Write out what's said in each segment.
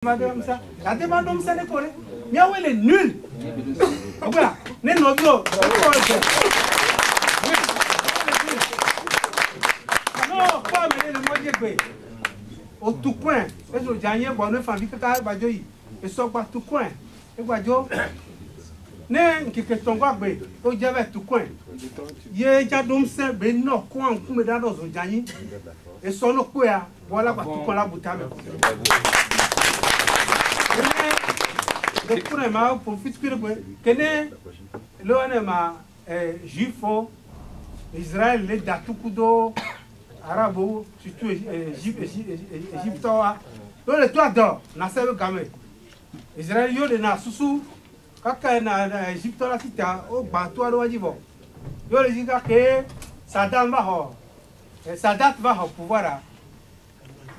Madame ça, la demande ça n'est pas. Mais où elle est nulle. Voilà, n'est pas non, pas mais le moitié quoi. Au tout coin, est-ce que j'ai un bon enfant vite à Bajoyi et sort par tout coin. Et Bajo, n'est que ton gars, au Java tout coin. Yé, j'adore ça, ben non, coin, comme dans nos Jani. Et son quoi, voilà quoi, tout coin la boutame. Le premier pour futur que le ma juifo Israël les datukudo arabo surtout égyptois le toi d'or na sebe game Israël yo de na susu kaka na Égypte la sita o ba toi do wajibo yo le diga que Saddam va au pouvoir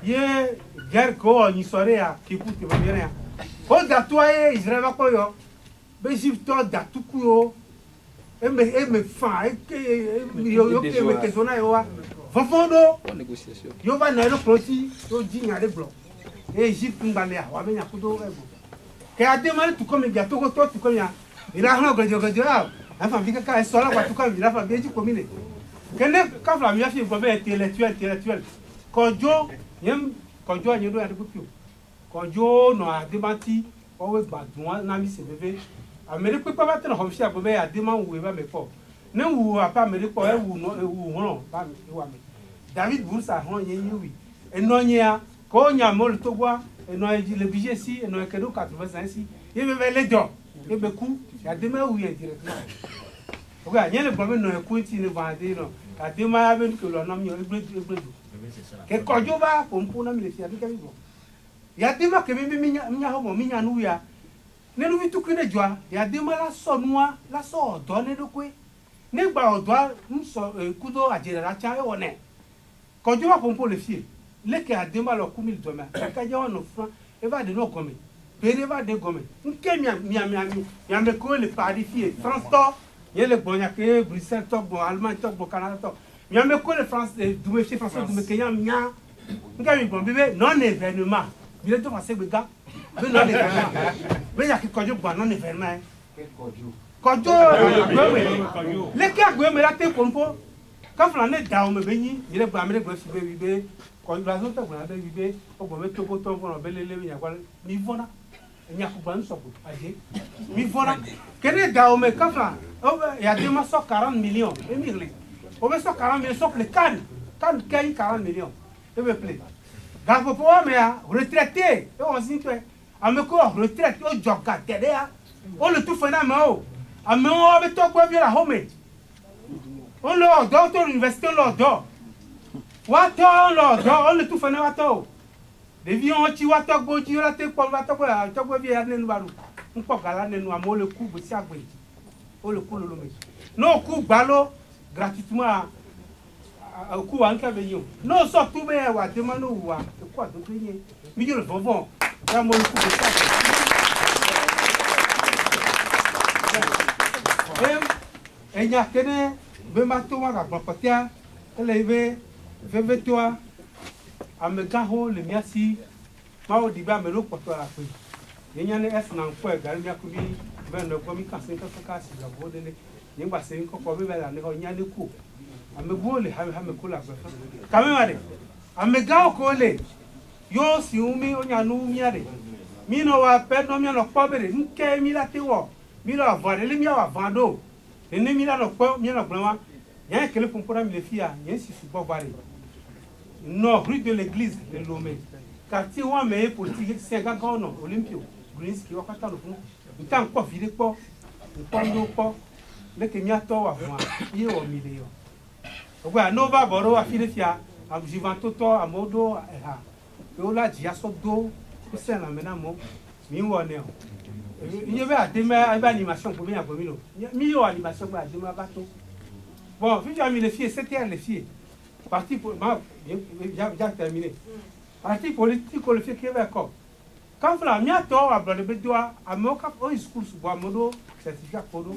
ye guerre ko ni sorea qui coûte bien. O datoye Israël va koyo Égypte datukuyo me fa yo ke zona yo va fondo négociation yo va na le proti yo dinya le blanc Égypte ngale wa be nya kudo ego ke ademane tout comme ya to tout comme ya il a rien que enfin vika ka sola kwa tout comme il a fa bien dit commune kene ka fla mi afi gobe intellectuel kojo yem kojo anyo do ya de kupio kojo no ademati owe gbadun na mi se bebe Amérique pas battre hom sia bobe adema wu ba me ko ne wu apa Amérique e wu no e wu hon ba me wa me David Boursa hon yen wi enonya ko nya mo to gwa eno le budget si eno kedo 85 si ye be le do e be ku adema wu yen directement oga yen le problème no e ku ti ne vande no adema ya be ko lo na mi egbe ke kojo ba pompo na mi le sia bi ka bi bo ya dema ke mi nya ho mo mi nya nu ya ne nu vitu kine joa ya dema la so nua la so odo ne do kwe ne gba odo nso kudo ajere la cha e wone kojo ba pompo le fie le ke adema lo ku 1000 doma ka je won fran e va de no come pere va de gomme nke mi me ko le Paris fie France to ye le bonya ke Bruxelles to bon Allemagne to bon Canada to mi me ko le France du me fie France du me kenya mia nga mi bon bebe non événement il est de passer le gars mais non événement mais il y a qui kojo bon non événement kojo le ki agwe me la te pompo quand flané da o me beni il est ba me le gbe fi be kojo la zone ta gbe be be o gbe to ko to fo be le mi yakwa mi vona nya ku ban so ko aje mi vona kene da o me quand flan o il y a des ma so 40 millions et mirle o me so 40 millions so le kan 40 millions et me plaît Gafo po me a retraité et on sin toi a me ko retraite o joka tede a o le tout fena ma o a me o be to gbo bi la home on lo do to université lo do wa to lo do o le tout fena wa to de vi on ti wa to gbo ji la te po wa to gbo bi ya nenu baru npo gala nenu amo le ku gbo si agbe o le ku lo me no ku gba lo gratuitement ku wa nka be yin no so tu be wa de ma no wa ku ado pe yin mi yo le fofon ya mo ku be sa enya kene be ma to wa ga patia ele be toi amega ho le miasi ma o di ba me lo poto la pe yenya ne es na nko e gari mi akubi be no ko mi kan se ka si ga bo de ne yin ba se nko ko be la ne ho nya ne ku ame gole hame kula kwa kame mare ame gao kole yo si umi onya nu miare mino wa pedo mi no pobere nke mi la tewo mi lo avare le mi wa vando ene mi la no po mi no blama yan kele pompora mi le fia yan si su bobare no rue de l'église de Lomé quartier wa me politique 50 gono Olympio Greenski wa kata no fun ntan ko vire po npo po le ke mi ato wa fun ye o mi le yo ogwa nova boro wa filefia am jivantoto amodo ha yo la jia so do se na mena mo mi wone o iye be adema ba animation ko mi ago mi lo mi yo animation ba adema ba to bon fi mi le fie c'était le fie parti pour ma já terminé parti politique le fie ke ba ko quand fla mi ato abro le bedoa amoka o school su bo amodo certificat kodo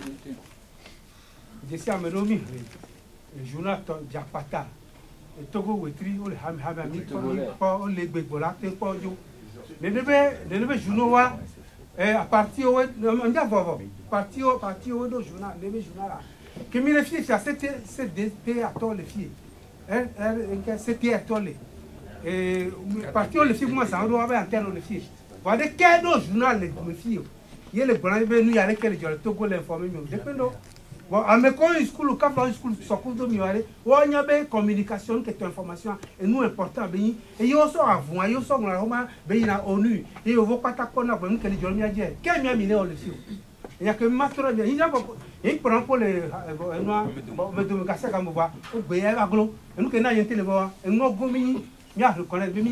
je si amodo mi Jonathan Diapata et Togo Wetri o le ham mi ko o le gbegbo la te po jo les neveux journaux, à partir au journal, les journal là. Que mes filles, c'était à toi les filles. C'était à toi les. Et partir les filles, moi, ça doit avoir un tel les filles. Voilà, quel journal les filles. Il y a les blancs, il y a lesquels je le togo l'informer, mais dépend. Bon, à mes collègues, school, quand on school, ça coûte de mieux aller. On y a bien communication, qui est information, et nous important, et il y a aussi avant, il y a aussi un ONU, et il faut pas t'apprendre à venir que les gens m'y disent, qu'est-ce qu'il y a mis au dessus. Il y a que master, il y a il prend pour les noirs, mais de me casser comme moi, au béa aglo, et nous qui n'avons pas téléphone, et nous avons mis, il y a reconnaître, il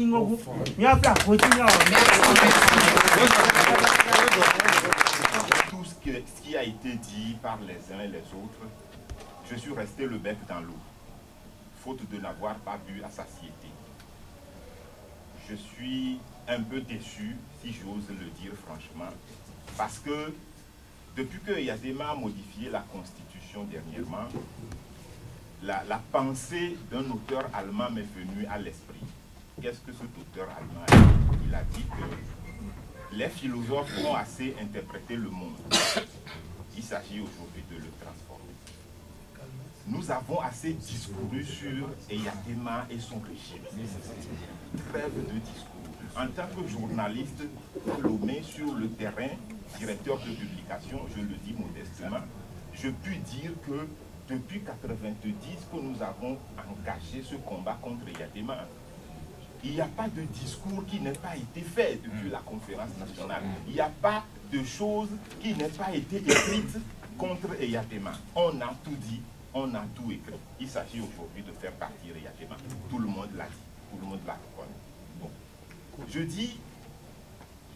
y a un plat, tout ce qui a été dit par les uns et les autres, je suis resté le bec dans l'eau, faute de n'avoir pas bu à satiété. Je suis un peu déçu, si j'ose le dire franchement, parce que depuis que Eyadema a modifié la Constitution dernièrement, la pensée d'un auteur allemand m'est venue à l'esprit. Qu'est-ce que cet auteur allemand a dit? Il a dit que les philosophes ont assez interprété le monde. Il s'agit aujourd'hui de le transformer. Nous avons assez discouru sur Eyadema et son régime. Trêve de discours. En tant que journaliste diplômé sur le terrain, directeur de publication, je le dis modestement, je puis dire que depuis 1990 que nous avons engagé ce combat contre Eyadema, il n'y a pas de discours qui n'ait pas été fait depuis la conférence nationale. Il n'y a pas de choses qui n'aient pas été écrites contre Eyadema. On a tout dit, on a tout écrit. Il s'agit aujourd'hui de faire partir Eyadema. Tout le monde l'a dit, tout le monde l'a reconnu. Bon. Je dis,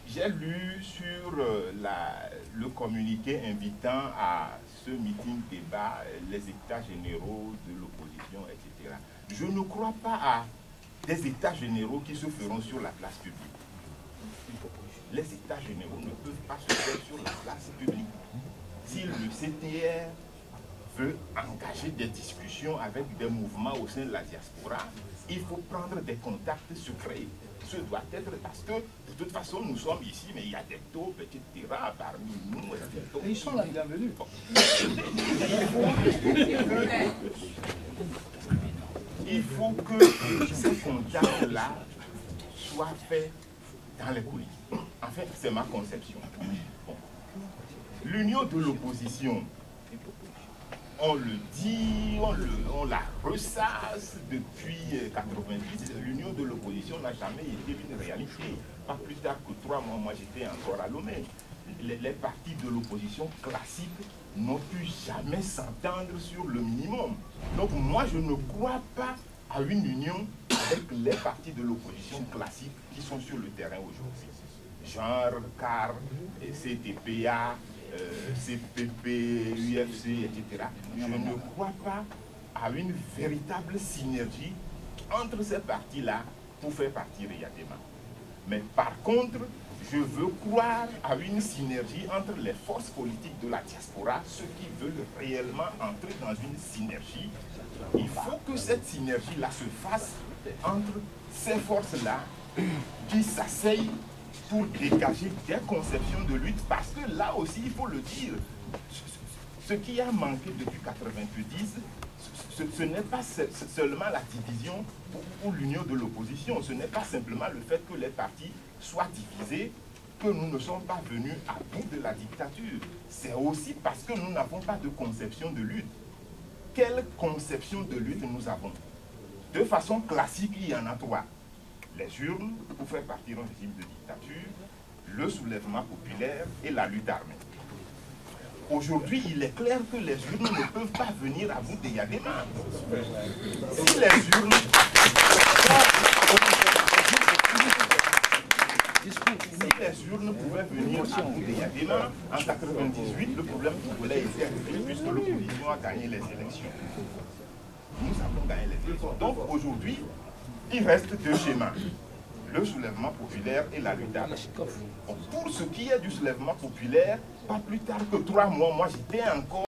j'ai lu sur le communiqué invitant à ce meeting débat les états généraux de l'opposition, etc. Je ne crois pas à des états généraux qui se feront sur la place publique. Les états généraux ne peuvent pas se faire sur la place publique. Si le CTR veut engager des discussions avec des mouvements au sein de la diaspora, il faut prendre des contacts secrets. Ce doit être parce que, de toute façon, nous sommes ici, mais il y a des taupes, etc. parmi nous. Et ils sont la bienvenue. Il faut que ces contacts-là soient faits dans les coulisses. En fait, c'est ma conception. Bon. L'union de l'opposition, on le dit, on la ressasse depuis 1990. L'union de l'opposition n'a jamais été une réalité. Pas plus tard que 3 mois, moi j'étais encore à Lomé. Les partis de l'opposition classique n'ont pu jamais s'entendre sur le minimum. Donc moi je ne crois pas à une union avec les partis de l'opposition classique qui sont sur le terrain aujourd'hui. Genre CAR, CTPA, CPP, UFC, etc. Je ne crois pas à une véritable synergie entre ces partis-là pour faire partir Eyadema. Mais par contre, je veux croire à une synergie entre les forces politiques de la diaspora, ceux qui veulent réellement entrer dans une synergie. Il faut que cette synergie-là se fasse entre ces forces-là qui s'asseyent pour dégager des conceptions de lutte, parce que là aussi, il faut le dire, ce qui a manqué depuis 1990, ce n'est pas seulement la division ou l'union de l'opposition, ce n'est pas simplement le fait que les partis soient divisés, que nous ne sommes pas venus à bout de la dictature. C'est aussi parce que nous n'avons pas de conception de lutte. Quelle conception de lutte nous avons? De façon classique, il y en a 3. Les urnes pour faire partir un régime de dictature, le soulèvement populaire et la lutte armée. Aujourd'hui, il est clair que les urnes ne peuvent pas venir à bout d'Eyadema. Si les urnes... Si les urnes pouvaient venir à bout d'Eyadema, en 1998, le problème congolais était réglé puisque l'opposition a gagné les élections. Nous avons gagné les élections. Donc aujourd'hui, il reste 2 schémas. Le soulèvement populaire et la lutte armée. Pour ce qui est du soulèvement populaire, pas plus tard que 3 mois, moi j'étais encore